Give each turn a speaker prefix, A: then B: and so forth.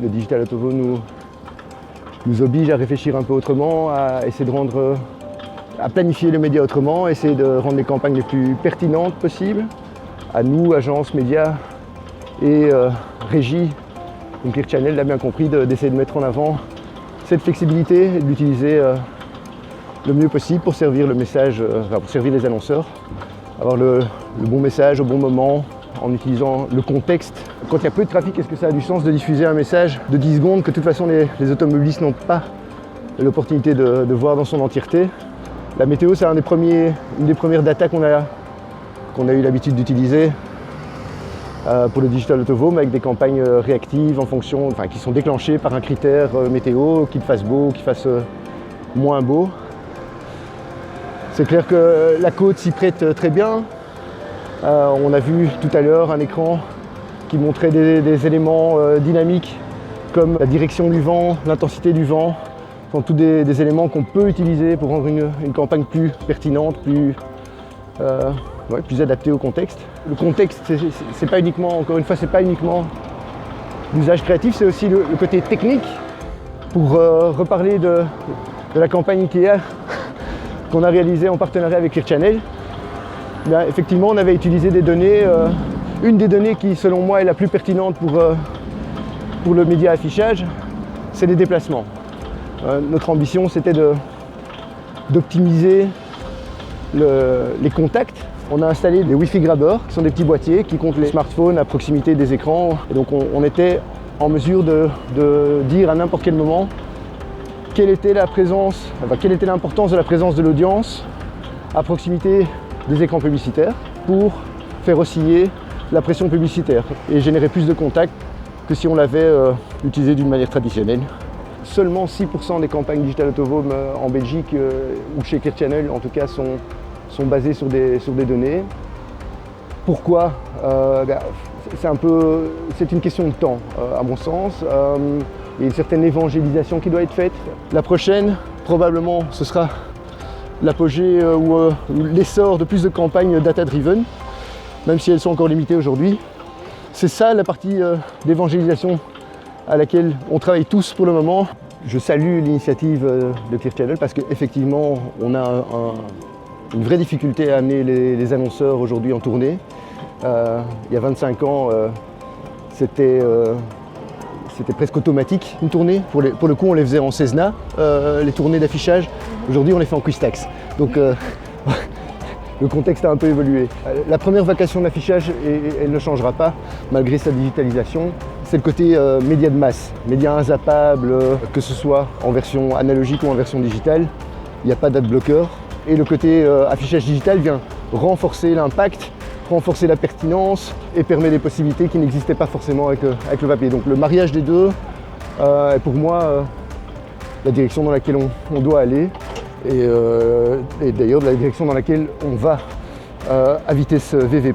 A: Le Digital Out of Home nous oblige à réfléchir un peu autrement, à essayer à planifier le média autrement, essayer de rendre les campagnes les plus pertinentes possibles. À nous, agences, médias et régie, donc Clear Channel l'a bien compris, d'essayer de mettre en avant cette flexibilité et de l'utiliser le mieux possible pour servir le message, pour servir les annonceurs, avoir le bon message au bon moment en utilisant le contexte. Quand il y a peu de trafic, est-ce que ça a du sens de diffuser un message de 10 secondes que de toute façon les automobilistes n'ont pas l'opportunité de voir dans son entièreté? La météo, c'est une des premières datas qu'on a eu l'habitude d'utiliser pour le Digital Out of Home avec des campagnes réactives qui sont déclenchées par un critère météo, qu'il fasse beau, qu'il fasse moins beau. C'est clair que la côte s'y prête très bien. On a vu tout à l'heure un écran qui montrait des éléments dynamiques comme la direction du vent, l'intensité du vent. Ce sont tous des éléments qu'on peut utiliser pour rendre une campagne plus pertinente, plus adaptée au contexte. Le contexte, c'est pas uniquement, encore une fois, c'est pas uniquement l'usage créatif, c'est aussi le côté technique. Pour reparler de la campagne Ikea qu'on a réalisée en partenariat avec Clear Channel, effectivement, on avait utilisé des données. Une des données qui, selon moi, est la plus pertinente pour le média affichage, c'est les déplacements. Notre ambition, c'était d'optimiser les contacts. On a installé des Wi-Fi grabbers, qui sont des petits boîtiers qui comptent les smartphones à proximité des écrans. Et donc, on était en mesure de dire à n'importe quel moment quelle était l'importance de la présence de l'audience à proximité des écrans publicitaires pour faire osciller la pression publicitaire et générer plus de contacts que si on l'avait utilisé d'une manière traditionnelle. Seulement 6% des campagnes Digital Out of Home en Belgique ou chez Clear Channel en tout cas sont basées sur des données. Pourquoi? C'est une question de temps à mon sens. Il y a une certaine évangélisation qui doit être faite. La prochaine, probablement, ce sera l'apogée ou l'essor de plus de campagnes data-driven, même si elles sont encore limitées aujourd'hui. C'est ça la partie d'évangélisation à laquelle on travaille tous pour le moment. Je salue l'initiative de Clear Channel parce qu'effectivement, on a une vraie difficulté à amener les annonceurs aujourd'hui en tournée. Il y a 25 ans, c'était presque automatique une tournée. Pour le coup, on les faisait en Cessna, les tournées d'affichage. Aujourd'hui, on les fait en Quistax. Donc, le contexte a un peu évolué. La première vocation d'affichage, et elle ne changera pas malgré sa digitalisation, c'est le côté média de masse, média inzappable, que ce soit en version analogique ou en version digitale. Il n'y a pas d'adblocker. Et le côté affichage digital vient renforcer l'impact, renforcer la pertinence et permet des possibilités qui n'existaient pas forcément avec le papier. Donc le mariage des deux est pour moi la direction dans laquelle on doit aller et d'ailleurs la direction dans laquelle on va à vitesse VV'.